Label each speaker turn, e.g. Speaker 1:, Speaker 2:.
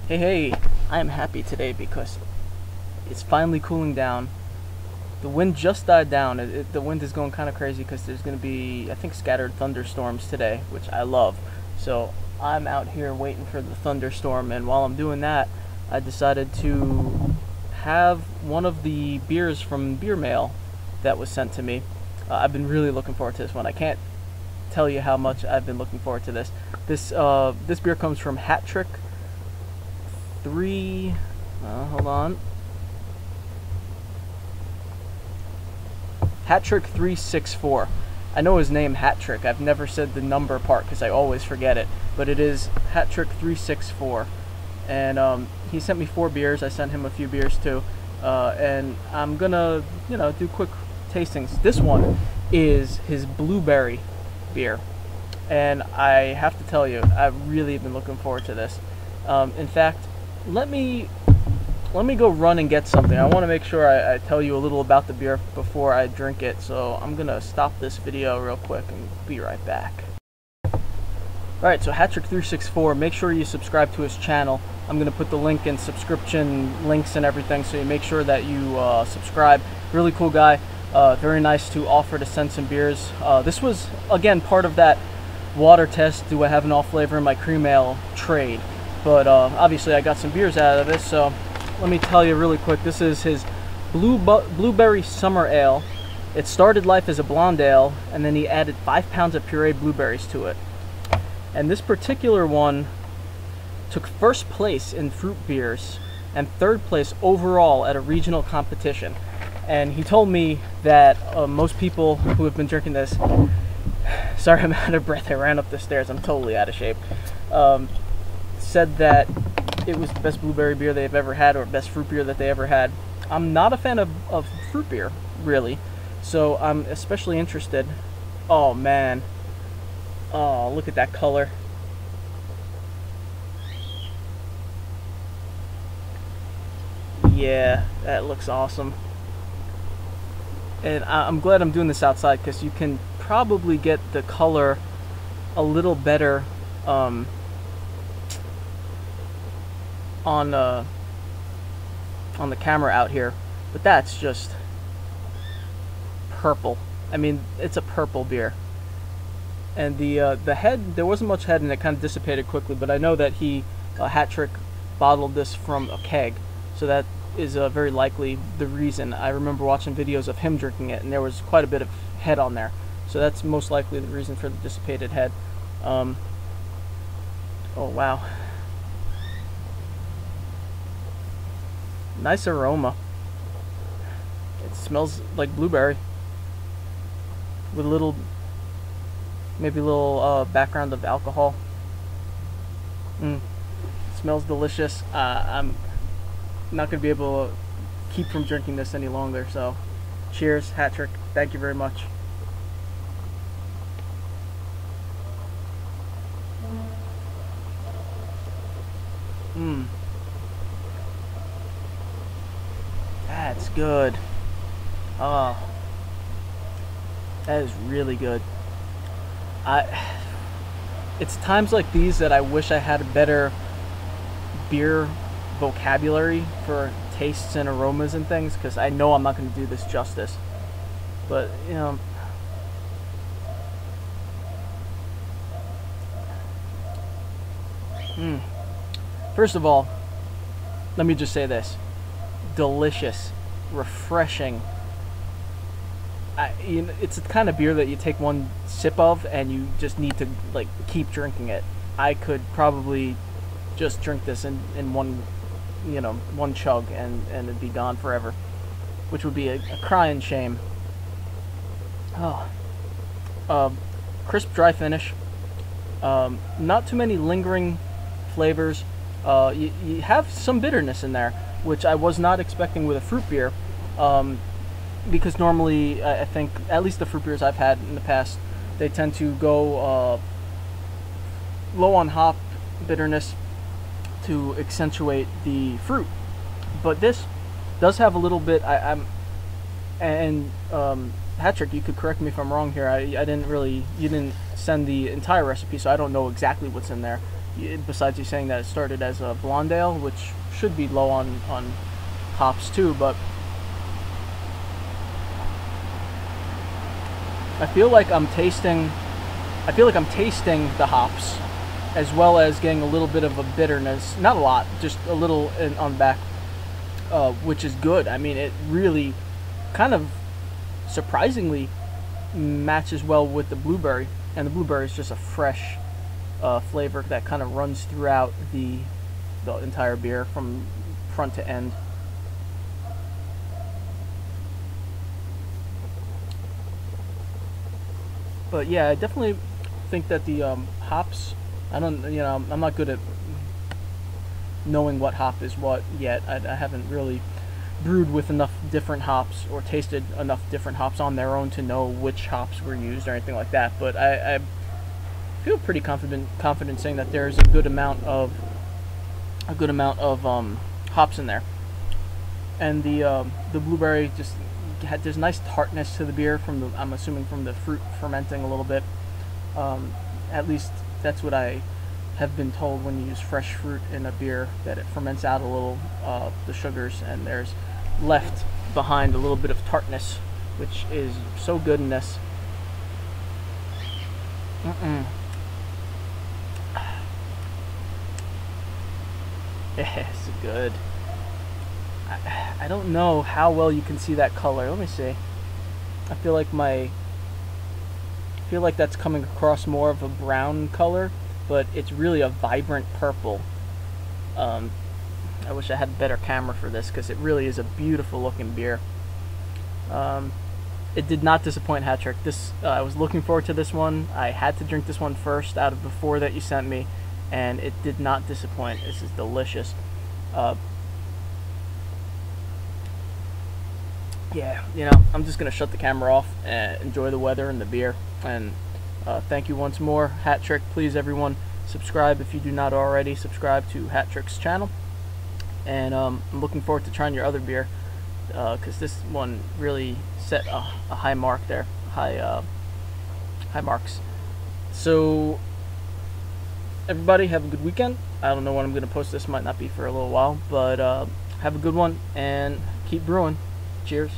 Speaker 1: Hey, I am happy today because it's finally cooling down. The wind just died down. The wind is going kind of crazy because there's going to be, I think, scattered thunderstorms today, which I love. So I'm out here waiting for the thunderstorm, and while I'm doing that, I decided to have one of the beers from Beer Mail that was sent to me. I've been really looking forward to this one. I can't tell you how much I've been looking forward to this. This beer comes from Hattrick364. I know his name, Hattrick. I've never said the number part because I always forget it, but it is Hattrick364. And he sent me 4 beers. I sent him a few beers too, and I'm gonna, do quick tastings. This one is his blueberry beer, and I have to tell you, I've really been looking forward to this. In fact, let me go run and get something. I want to make sure I tell you a little about the beer before I drink it, so I'm gonna stop this video real quick and be right back. Alright, so Hattrick364, make sure you subscribe to his channel. I'm gonna put the link in subscription links and everything, so you make sure that you subscribe. Really cool guy, very nice to offer to send some beers. This was, again, part of that water test, do I have an off flavor in my cream ale trade. But obviously I got some beers out of this, so let me tell you really quick. This is his Blueberry Summer Ale. It started life as a blonde ale, and then he added 5 pounds of pureed blueberries to it. And this particular one took first place in fruit beers and 3rd place overall at a regional competition. And he told me that most people who have been drinking this, sorry, I'm out of breath, I ran up the stairs, I'm totally out of shape, said that it was the best blueberry beer they've ever had, or best fruit beer that they ever had. I'm not a fan of fruit beer, really, so I'm especially interested. Oh man, oh, look at that color. Yeah, that looks awesome. And I'm glad I'm doing this outside because you can probably get the color a little better on the camera out here, but that's just purple. I mean, it's a purple beer. And the head, there wasn't much head, and it kind of dissipated quickly. But I know that Hattrick bottled this from a keg, so that is very likely the reason. I remember watching videos of him drinking it, and there was quite a bit of head on there, so that's most likely the reason for the dissipated head. Oh wow, nice aroma. It smells like blueberry with a little, maybe a little background of alcohol. Smells delicious. I'm not going to be able to keep from drinking this any longer, so cheers, Hattrick. Thank you very much. That's good. Oh, that is really good. It's times like these that I wish I had a better beer vocabulary for tastes and aromas and things, because I know I'm not going to do this justice. But, first of all, let me just say this. Delicious, refreshing. It's the kind of beer that you take one sip of and you just need to keep drinking it. I could probably just drink this in one chug and it'd be gone forever, which would be a crying shame. Crisp, dry finish. Not too many lingering flavors. You have some bitterness in there, which I was not expecting with a fruit beer, because normally I think, at least the fruit beers I've had in the past, they tend to go low on hop bitterness to accentuate the fruit. But this does have a little bit. Hattrick, you could correct me if I'm wrong here. You didn't send the entire recipe, so I don't know exactly what's in there. besides you saying that it started as a blonde ale, which should be low on hops too, but I feel like I'm tasting the hops, as well as getting a little bit of a bitterness. Not a lot, just a little on the back, which is good. I mean, it really kind of surprisingly matches well with the blueberry, and the blueberry is just a fresh flavor that kind of runs throughout the entire beer from front to end. But yeah, I definitely think that the hops, I'm not good at knowing what hop is what yet. I haven't really brewed with enough different hops or tasted enough different hops on their own to know which hops were used or anything like that. But I feel pretty confident saying that there's a good amount of hops in there, and the blueberry just there's nice tartness to the beer I'm assuming from the fruit fermenting a little bit. At least that's what I have been told when you use fresh fruit in a beer, that it ferments out a little the sugars, and there's left behind a little bit of tartness, which is so good in this. It's good. I don't know how well you can see that color. Let me see. I feel like that's coming across more of a brown color, but it's really a vibrant purple. I wish I had a better camera for this, because it really is a beautiful looking beer. It did not disappoint, Hattrick. I was looking forward to this one. I had to drink this one first out of the 4 that you sent me, and it did not disappoint. This is delicious. Yeah, I'm just gonna shut the camera off and enjoy the weather and the beer. And thank you once more, Hattrick. Please, everyone, subscribe if you do not already. Subscribe to Hattrick's channel. And I'm looking forward to trying your other beer, because this one really set a high mark there, high marks. So everybody, have a good weekend. I don't know when I'm gonna post this. Might not be for a little while, but have a good one and keep brewing. Cheers.